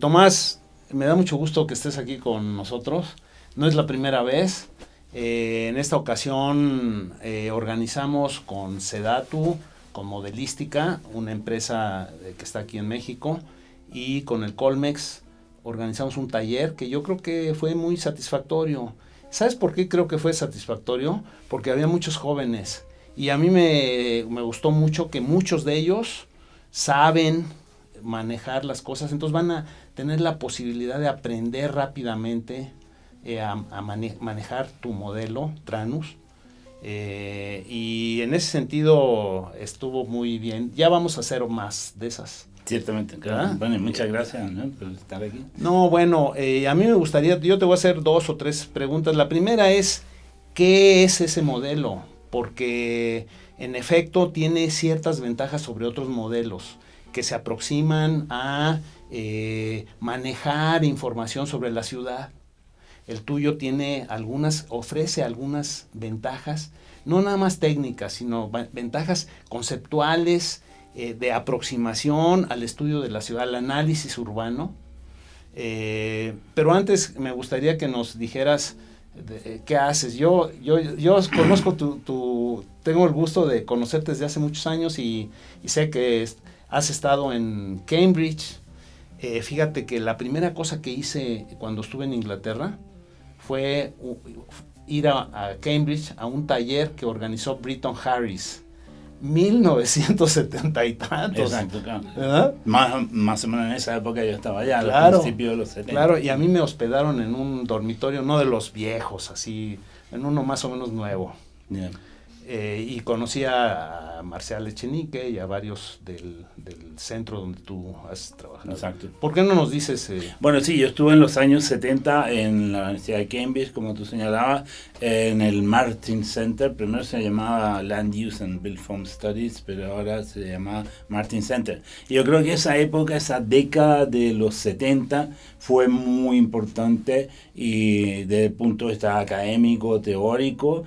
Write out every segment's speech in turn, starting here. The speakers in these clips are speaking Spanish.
Tomás, me da mucho gusto que estés aquí con nosotros. No es la primera vez. En esta ocasión organizamos con Sedatu, con Modelística, una empresa que está aquí en México, y con el Colmex organizamos un taller que yo creo que fue muy satisfactorio. ¿Sabes por qué creo que fue satisfactorio? Porque había muchos jóvenes y a mí me gustó mucho que muchos de ellos saben manejar las cosas, entonces van a tener la posibilidad de aprender rápidamente manejar tu modelo Tranus. Y en ese sentido estuvo muy bien. Ya vamos a hacer más de esas. Ciertamente, claro. Bueno, muchas gracias, ¿no?, por estar aquí. No, bueno, a mí me gustaría, yo te voy a hacer 2 o 3 preguntas. La primera es, ¿qué es ese modelo? Porque en efecto tiene ciertas ventajas sobre otros modelos que se aproximan a manejar información sobre la ciudad. El tuyo ofrece algunas ventajas, no nada más técnicas, sino ventajas conceptuales, de aproximación al estudio de la ciudad, al análisis urbano. Pero antes me gustaría que nos dijeras qué haces. Yo conozco tengo el gusto de conocerte desde hace muchos años y sé que has estado en Cambridge. Fíjate que la primera cosa que hice cuando estuve en Inglaterra fue ir a Cambridge a un taller que organizó Britton Harris. 1970 y tantos. Exacto, claro. ¿Verdad? Más o menos en esa época yo estaba allá, claro, al principio de los 70. Claro, y a mí me hospedaron en un dormitorio, no de los viejos, así, en uno más o menos nuevo. Yeah. Y conocí a Marcial Echenique y a varios del centro donde tú has trabajado. Exacto. ¿Por qué no nos dices? Bueno, sí, yo estuve en los años 70 en la Universidad de Cambridge, como tú señalabas, en el Martin Center. Primero se llamaba Land Use and Built Form Studies, pero ahora se llama Martin Center. Y yo creo que esa época, esa década de los 70 fue muy importante, y desde el punto de vista académico, teórico,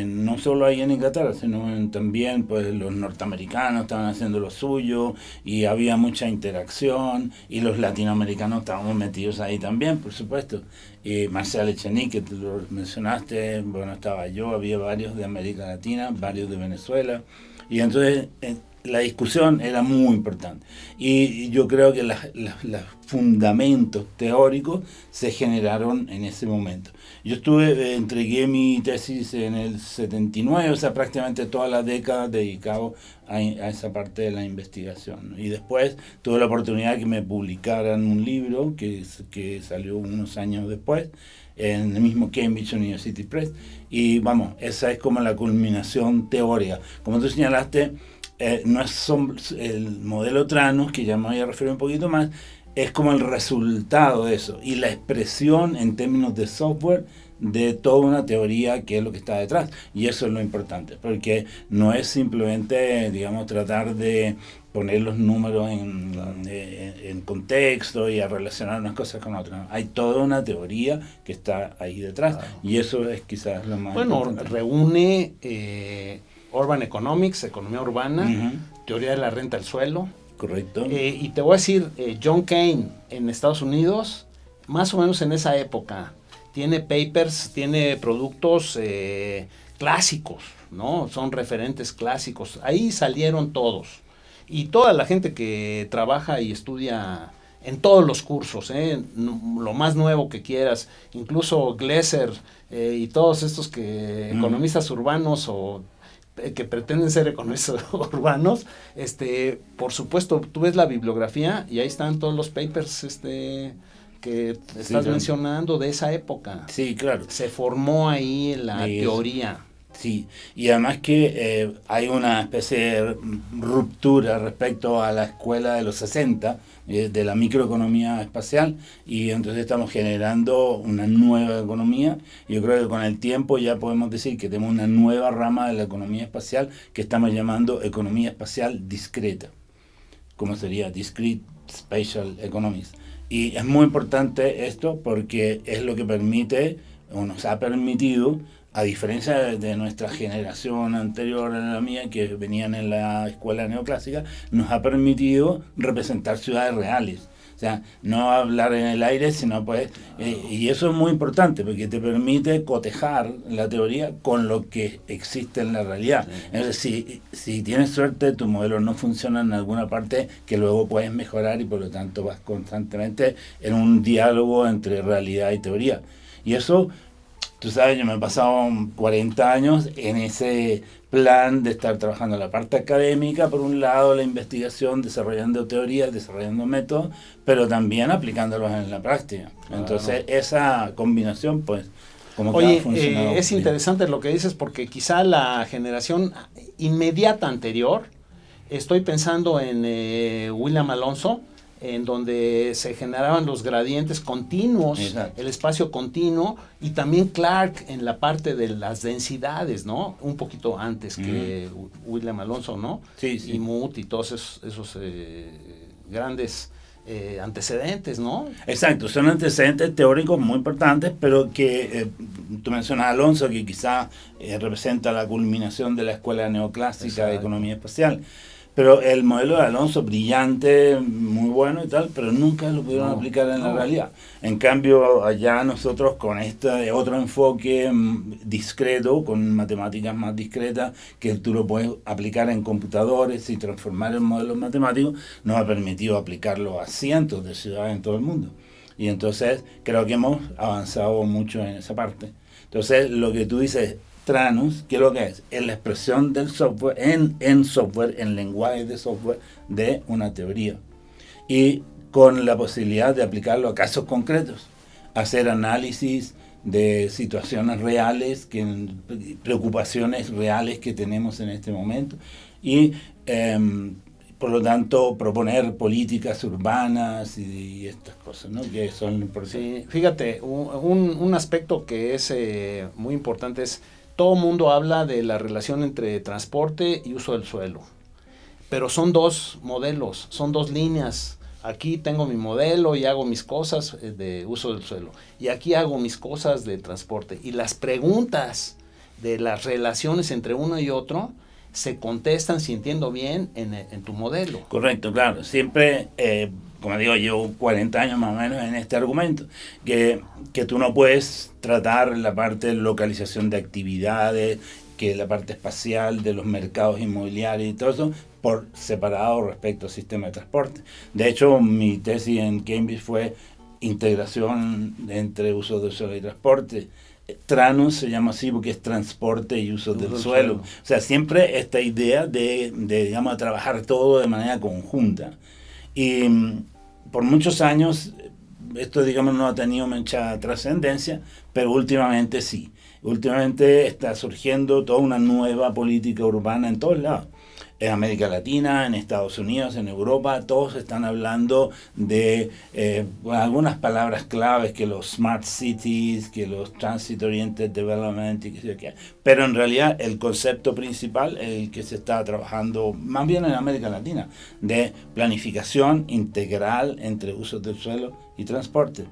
no solo ahí en Inglaterra, sino también pues los norteamericanos estaban haciendo lo suyo y había mucha interacción, y los latinoamericanos estábamos metidos ahí también, por supuesto. Y Marcial Echenique, que tú lo mencionaste, bueno, estaba yo, había varios de América Latina, varios de Venezuela, y entonces la discusión era muy importante. Y yo creo que los fundamentos teóricos se generaron en ese momento. Yo entregué mi tesis en el 79, o sea, prácticamente toda la década dedicado a esa parte de la investigación, ¿no? Y después tuve la oportunidad de que me publicaran un libro que salió unos años después, en el mismo Cambridge University Press, y vamos, esa es como la culminación teórica. Como tú señalaste, no es el modelo Tranus, que ya me voy a referir un poquito más, es como el resultado de eso y la expresión en términos de software de toda una teoría que es lo que está detrás, y eso es lo importante, porque no es simplemente, digamos, tratar de poner los números en contexto y a relacionar unas cosas con otras. Hay toda una teoría que está ahí detrás, claro. Y eso es quizás lo más importante. Reúne Urban Economics, economía urbana, teoría de la renta del suelo. Correcto. Y te voy a decir, John Kane en Estados Unidos, más o menos en esa época, tiene papers, tiene productos clásicos, ¿no? Son referentes clásicos. Ahí salieron todos. Y toda la gente que trabaja y estudia en todos los cursos, lo más nuevo que quieras, incluso Gleiser y todos estos economistas urbanos o que pretenden ser economistas urbanos, por supuesto, tú ves la bibliografía y ahí están todos los papers que estás mencionando de esa época. Sí, claro. Se formó ahí la teoría. Sí, y además que hay una especie de ruptura respecto a la escuela de los 60, de la microeconomía espacial, y entonces estamos generando una nueva economía. Y yo creo que con el tiempo ya podemos decir que tenemos una nueva rama de la economía espacial que estamos llamando economía espacial discreta, como sería Discrete Spatial Economics. Y es muy importante esto porque es lo que permite, o nos ha permitido, a diferencia de nuestra generación anterior a la mía, que venían en la escuela neoclásica, nos ha permitido representar ciudades reales. O sea, no hablar en el aire, sino pues, y eso es muy importante porque te permite cotejar la teoría con lo que existe en la realidad. Sí. Entonces, si tienes suerte, tu modelo no funciona en alguna parte que luego puedes mejorar y por lo tanto vas constantemente en un diálogo entre realidad y teoría. Y eso, tú sabes, yo me he pasado 40 años en ese plan de estar trabajando en la parte académica, por un lado la investigación, desarrollando teorías, desarrollando métodos, pero también aplicándolos en la práctica. Claro. Entonces esa combinación, pues, como que ha Oye, funcionado es bien. interesante lo que dices porque quizá la generación inmediata anterior, estoy pensando en William Alonso, en donde se generaban los gradientes continuos, Exacto. el espacio continuo, y también Clark en la parte de las densidades, ¿no? Un poquito antes que William Alonso, ¿no? Sí, sí. Y Moot y todos esos grandes antecedentes, ¿no? Exacto, son antecedentes teóricos muy importantes, pero que tú mencionas a Alonso, que quizá representa la culminación de la escuela neoclásica. Exacto. De economía espacial. Pero el modelo de Alonso, brillante, muy bueno y tal, pero nunca lo pudieron aplicar en la realidad. En cambio, allá nosotros con este otro enfoque discreto, con matemáticas más discretas, que tú lo puedes aplicar en computadores y transformar en modelos matemáticos, nos ha permitido aplicarlo a cientos de ciudades en todo el mundo. Y entonces creo que hemos avanzado mucho en esa parte. Entonces, lo que tú dices, Tranus, ¿qué es lo que es? Es la expresión del software, en software, en lenguaje de software, de una teoría. Y con la posibilidad de aplicarlo a casos concretos, hacer análisis de situaciones reales, preocupaciones reales que tenemos en este momento, y por lo tanto proponer políticas urbanas y estas cosas, ¿no? Que son importantes. Sí, fíjate, un aspecto que es muy importante es, todo mundo habla de la relación entre transporte y uso del suelo, pero son dos modelos, son dos líneas. Aquí tengo mi modelo y hago mis cosas de uso del suelo, y aquí hago mis cosas de transporte, y las preguntas de las relaciones entre uno y otro se contestan, si entiendo bien, en tu modelo. Correcto, claro. Siempre, como digo, llevo 40 años más o menos en este argumento, que tú no puedes tratar la parte de localización de actividades, que la parte espacial de los mercados inmobiliarios y todo eso, por separado respecto al sistema de transporte. De hecho, mi tesis en Cambridge fue integración entre uso del suelo y transporte. Tranus se llama así porque es transporte y uso del suelo. O sea, siempre esta idea de digamos, trabajar todo de manera conjunta. Y por muchos años esto, digamos, no ha tenido mucha trascendencia, pero últimamente sí. Últimamente está surgiendo toda una nueva política urbana en todos lados. En América Latina, en Estados Unidos, en Europa, todos están hablando de algunas palabras claves, que los smart cities, que los transit oriented development, y que sé qué. Pero en realidad el concepto principal, el que se está trabajando más bien en América Latina, de planificación integral entre usos del suelo y transporte.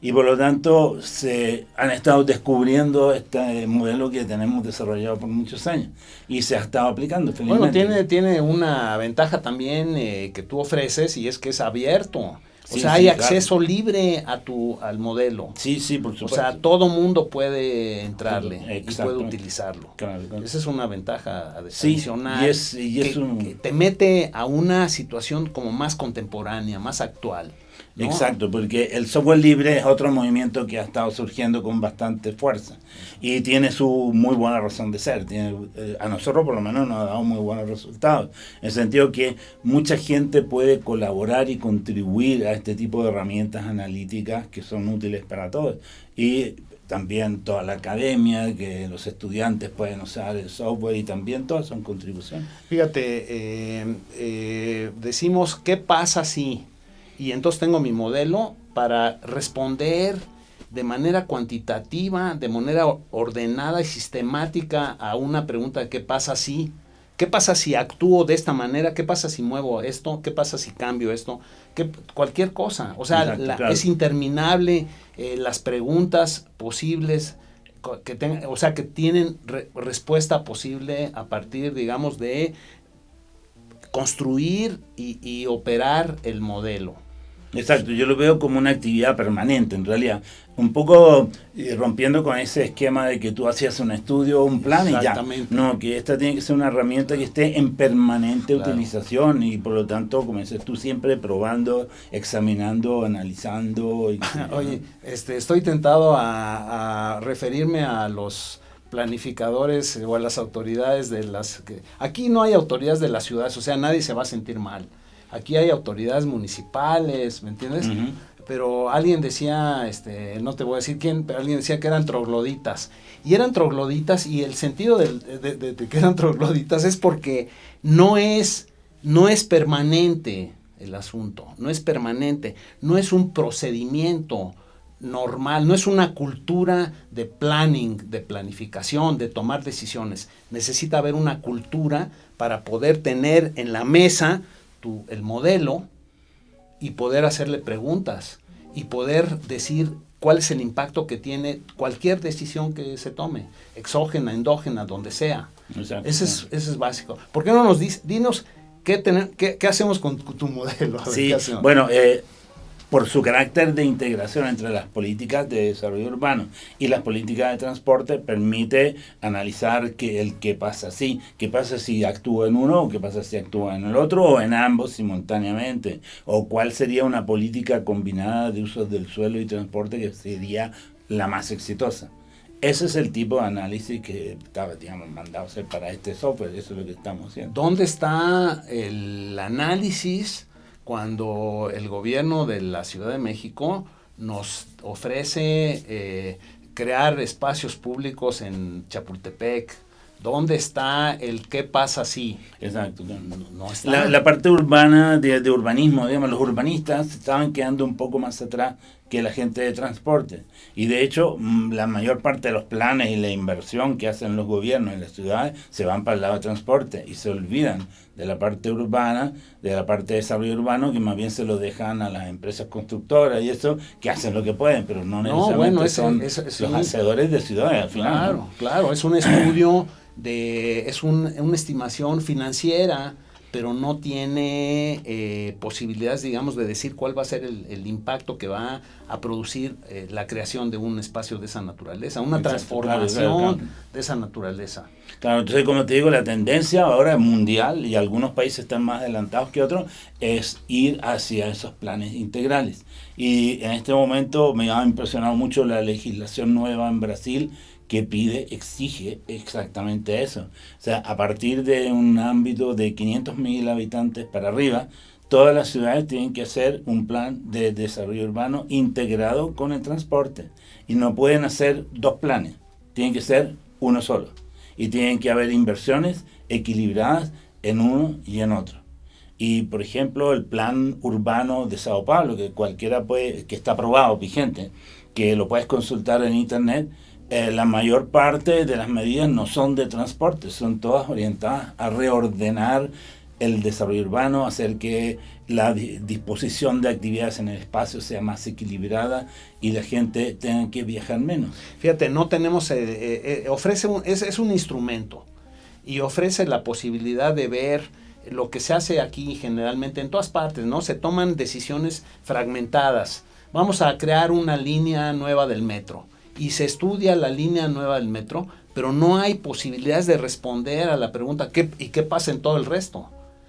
Y por lo tanto se han estado descubriendo este modelo que tenemos desarrollado por muchos años y se ha estado aplicando felizmente. Bueno, tiene una ventaja también que tú ofreces, y es que es abierto. O sí, sea, hay acceso libre al modelo. Sí, sí, por supuesto. O sea, todo mundo puede entrarle y puede utilizarlo. Claro. Esa es una ventaja adicional. Sí, que te mete a una situación como más contemporánea, más actual, ¿no? Exacto, porque el software libre es otro movimiento que ha estado surgiendo con bastante fuerza y tiene su muy buena razón de ser. A nosotros por lo menos nos ha dado muy buenos resultados, en el sentido que mucha gente puede colaborar y contribuir a este tipo de herramientas analíticas que son útiles para todos. Y también toda la academia, que los estudiantes pueden usar el software, y también todas son contribuciones. Fíjate, decimos, ¿qué pasa si? Y entonces tengo mi modelo para responder de manera cuantitativa, de manera ordenada y sistemática a una pregunta de ¿qué pasa si? ¿Qué pasa si actúo de esta manera? ¿Qué pasa si muevo esto? ¿Qué pasa si cambio esto? Cualquier cosa. O sea, exacto, claro. Es interminable las preguntas posibles que tienen respuesta posible a partir, digamos, de construir y operar el modelo. Exacto, yo lo veo como una actividad permanente en realidad, un poco rompiendo con ese esquema de que tú hacías un estudio, un plan y ya. No, que esta tiene que ser una herramienta que esté en permanente utilización y por lo tanto, como dices tú, siempre probando, examinando, analizando. Oye, estoy tentado a referirme a los planificadores o a las autoridades de las que aquí no hay autoridades de las ciudades, o sea, nadie se va a sentir mal. Aquí hay autoridades municipales, ¿me entiendes? Uh-huh. Pero alguien decía, no te voy a decir quién, pero alguien decía que eran trogloditas. Y eran trogloditas, y el sentido de que eran trogloditas es porque no es permanente el asunto, no es permanente, no es un procedimiento normal, no es una cultura de planning, de planificación, de tomar decisiones. Necesita haber una cultura para poder tener en la mesa el modelo y poder hacerle preguntas y poder decir cuál es el impacto que tiene cualquier decisión que se tome, exógena, endógena, donde sea. Exacto. Ese es básico. ¿Por qué no nos dinos qué hacemos con tu modelo? A ver, sí, bueno, por su carácter de integración entre las políticas de desarrollo urbano y las políticas de transporte, permite analizar qué pasa si actúa en uno o qué pasa si actúa en el otro o en ambos simultáneamente, o cuál sería una política combinada de usos del suelo y transporte que sería la más exitosa. Ese es el tipo de análisis que estaba, mandado a hacer para este software. Eso es lo que estamos haciendo. ¿Dónde está el análisis cuando el gobierno de la Ciudad de México nos ofrece crear espacios públicos en Chapultepec? ¿Dónde está el qué pasa si? Exacto. No está. La parte urbana de urbanismo, los urbanistas estaban quedando un poco más atrás que la gente de transporte. Y de hecho, la mayor parte de los planes y la inversión que hacen los gobiernos en las ciudades se van para el lado de transporte y se olvidan de la parte urbana, de la parte de desarrollo urbano, que más bien se lo dejan a las empresas constructoras y eso, que hacen lo que pueden, pero no necesariamente son los hacedores de ciudades al final. Claro, claro, es un estudio es una estimación financiera, pero no tiene posibilidades, digamos, de decir cuál va a ser el impacto que va a producir la creación de un espacio de esa naturaleza, una transformación de esa naturaleza. Claro, entonces como te digo, la tendencia ahora mundial, y algunos países están más adelantados que otros, es ir hacia esos planes integrales. Y en este momento me ha impresionado mucho la legislación nueva en Brasil, que exige exactamente eso. O sea, a partir de un ámbito de 500.000 habitantes para arriba, todas las ciudades tienen que hacer un plan de desarrollo urbano integrado con el transporte. Y no pueden hacer dos planes, tienen que ser uno solo. Y tienen que haber inversiones equilibradas en uno y en otro. Y, por ejemplo, el plan urbano de Sao Paulo, que cualquiera que está aprobado, vigente, que lo puedes consultar en internet, la mayor parte de las medidas no son de transporte, son todas orientadas a reordenar el desarrollo urbano, hacer que la disposición de actividades en el espacio sea más equilibrada y la gente tenga que viajar menos. Fíjate, no tenemos, ofrece es un instrumento y ofrece la posibilidad de ver lo que se hace aquí generalmente en todas partes, ¿no? Se toman decisiones fragmentadas. Vamos a crear una línea nueva del metro. Y se estudia la línea nueva del metro, pero no hay posibilidades de responder a la pregunta ¿qué pasa en todo el resto?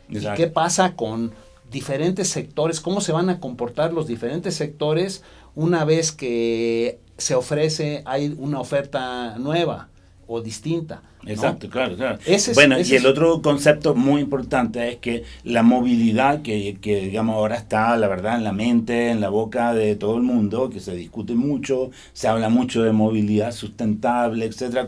Exacto. ¿Y qué pasa con diferentes sectores? ¿Cómo se van a comportar los diferentes sectores una vez que se ofrece, hay una oferta nueva o distinta? ¿No? Exacto, claro. Y el otro concepto muy importante es que la movilidad que digamos ahora está, la verdad, en la mente, en la boca de todo el mundo, que se discute mucho, se habla mucho de movilidad sustentable, etcétera,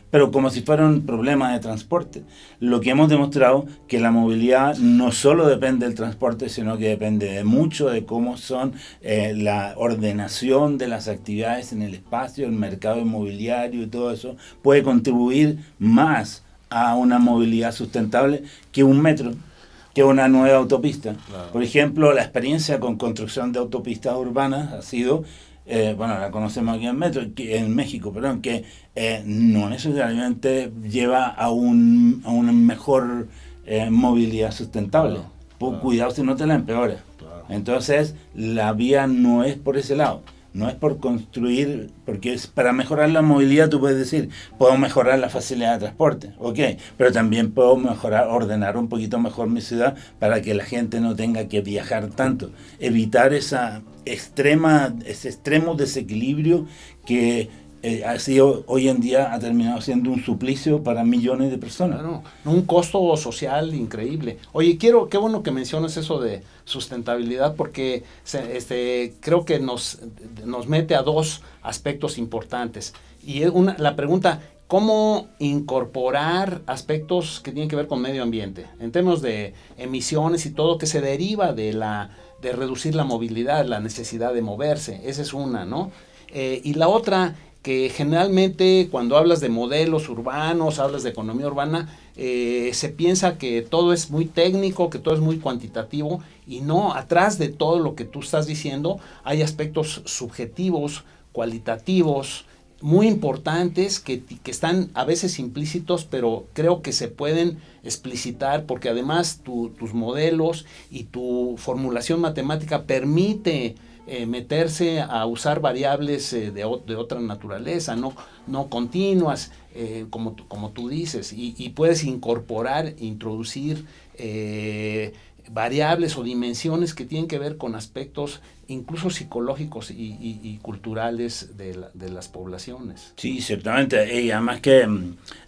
pero como si fuera un problema de transporte. Lo que hemos demostrado que la movilidad no solo depende del transporte, sino que depende de mucho de cómo son la ordenación de las actividades en el espacio, el mercado inmobiliario y todo eso, puede contribuir más a una movilidad sustentable que un metro, que una nueva autopista. Claro. Por ejemplo, la experiencia con construcción de autopistas urbanas ha sido, la conocemos aquí en México, que no necesariamente lleva a una mejor movilidad sustentable. Claro. Cuidado si no te la empeora. Claro. Entonces, la vía no es por ese lado. No es por construir, porque es para mejorar la movilidad. Tú puedes decir, puedo mejorar la facilidad de transporte, ok, pero también puedo mejorar, ordenar un poquito mejor mi ciudad para que la gente no tenga que viajar tanto, evitar ese extremo desequilibrio que ha sido, hoy en día ha terminado siendo un suplicio para millones de personas. Claro, un costo social increíble. Oye, qué bueno que mencionas eso de sustentabilidad, porque creo que nos mete a dos aspectos importantes. Y la pregunta, ¿cómo incorporar aspectos que tienen que ver con medio ambiente? En términos de emisiones y todo que se deriva de reducir la movilidad, la necesidad de moverse. Esa es una, ¿no? Y la otra, que generalmente cuando hablas de modelos urbanos, hablas de economía urbana, se piensa que todo es muy técnico, que todo es muy cuantitativo, y no, atrás de todo lo que tú estás diciendo hay aspectos subjetivos, cualitativos, muy importantes que están a veces implícitos, pero creo que se pueden explicitar, porque además tus modelos y tu formulación matemática permite meterse a usar variables de otra naturaleza, no continuas, como tú dices, y puedes introducir variables o dimensiones que tienen que ver con aspectos incluso psicológicos y culturales de las poblaciones. Sí, ciertamente, y además que,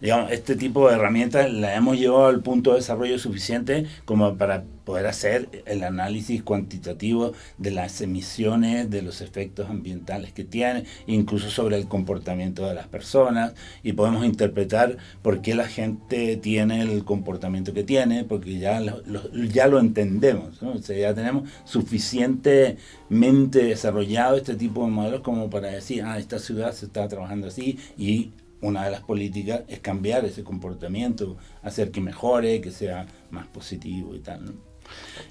digamos, este tipo de herramientas la hemos llevado al punto de desarrollo suficiente como para poder hacer el análisis cuantitativo de las emisiones, de los efectos ambientales que tiene, incluso sobre el comportamiento de las personas, y podemos interpretar por qué la gente tiene el comportamiento que tiene, porque ya lo entendemos, ¿no? O sea, ya tenemos suficientemente desarrollado este tipo de modelos como para decir, esta ciudad se está trabajando así, y una de las políticas es cambiar ese comportamiento, hacer que mejore, que sea más positivo y tal, ¿no?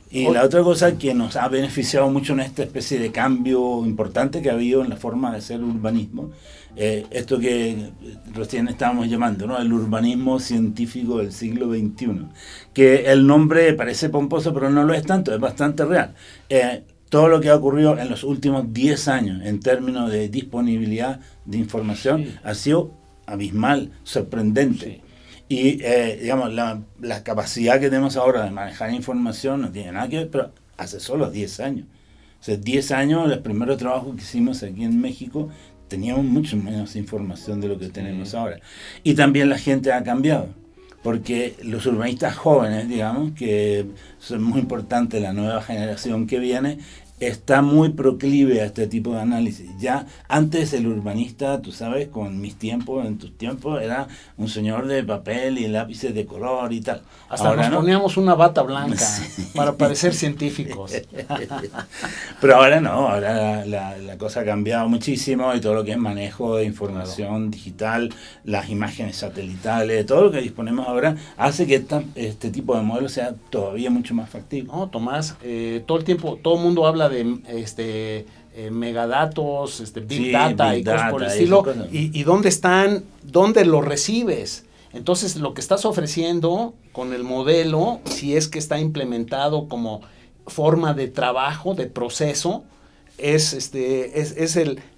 Y la otra cosa que nos ha beneficiado mucho en esta especie de cambio importante que ha habido en la forma de hacer urbanismo, esto que recién estábamos llamando, ¿no?, el urbanismo científico del siglo XXI, que el nombre parece pomposo, pero no lo es tanto, es bastante real. Todo lo que ha ocurrido en los últimos 10 años en términos de disponibilidad de información ha sido abismal, sorprendente. Sí. Y, digamos, la capacidad que tenemos ahora de manejar información no tiene nada que ver, pero hace solo 10 años. O sea, 10 años, los primeros trabajos que hicimos aquí en México, teníamos mucho menos información de lo que tenemos ahora. Y también la gente ha cambiado, porque los urbanistas jóvenes, digamos, que son muy importantes, la nueva generación que viene, está muy proclive a este tipo de análisis. Ya antes el urbanista, tú sabes, con mis tiempos, en tus tiempos, era un señor de papel y lápices de color y tal. Hasta ahora nos poníamos una bata blanca para parecer científicos. Pero ahora no, ahora la cosa ha cambiado muchísimo, y todo lo que es manejo de información digital, las imágenes satelitales, todo lo que disponemos ahora hace que este tipo de modelo sea todavía mucho más factible. No, Tomás, todo el tiempo, todo el mundo habla de megadatos, big data y cosas por el estilo, y dónde están, dónde lo recibes. Entonces, lo que estás ofreciendo con el modelo, si es que está implementado como forma de trabajo, de proceso, es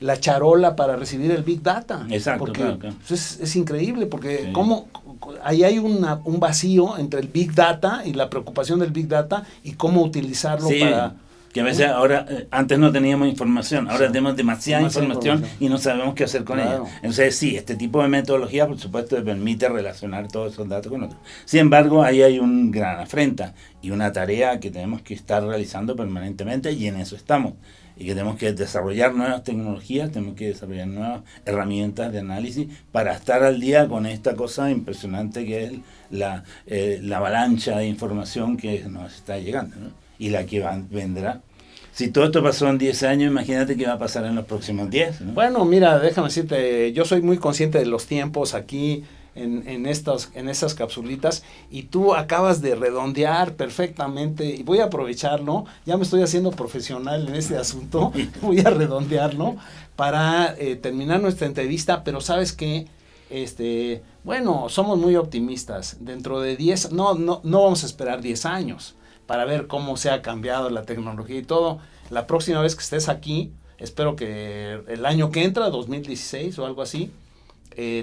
la charola para recibir el big data. Exacto, porque, claro. Es increíble, porque ahí hay un vacío entre el big data y la preocupación del big data y cómo utilizarlo para... Que a veces ahora, antes no teníamos información, ahora tenemos demasiada información y no sabemos qué hacer con ella. Entonces sí, este tipo de metodología, por supuesto, te permite relacionar todos esos datos con otros. Sin embargo, ahí hay un gran afrenta y una tarea que tenemos que estar realizando permanentemente, y en eso estamos. Y que tenemos que desarrollar nuevas tecnologías, tenemos que desarrollar nuevas herramientas de análisis para estar al día con esta cosa impresionante que es la avalancha de información que nos está llegando, ¿no? Y la que vendrá. Si todo esto pasó en 10 años, imagínate qué va a pasar en los próximos 10, ¿no? Bueno, mira, déjame decirte, yo soy muy consciente de los tiempos aquí en estas capsulitas, y tú acabas de redondear perfectamente, y voy a aprovecharlo, ya me estoy haciendo profesional en este asunto, voy a redondearlo para terminar nuestra entrevista, pero ¿sabes qué? Bueno, somos muy optimistas, dentro de 10, no vamos a esperar 10 años, para ver cómo se ha cambiado la tecnología y todo. La próxima vez que estés aquí, espero que el año que entra, 2016 o algo así,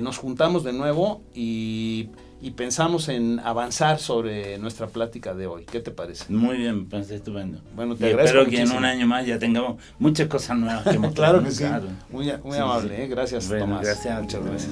nos juntamos de nuevo y pensamos en avanzar sobre nuestra plática de hoy. ¿Qué te parece? Muy bien, me parece estupendo. Bueno, te agradezco espero muchísimo. que en un año más ya tengamos muchas cosas nuevas que mostrar. Claro que sí. Claro. Muy amable, sí. Gracias, Bueno, Tomás. gracias. Muchas gracias.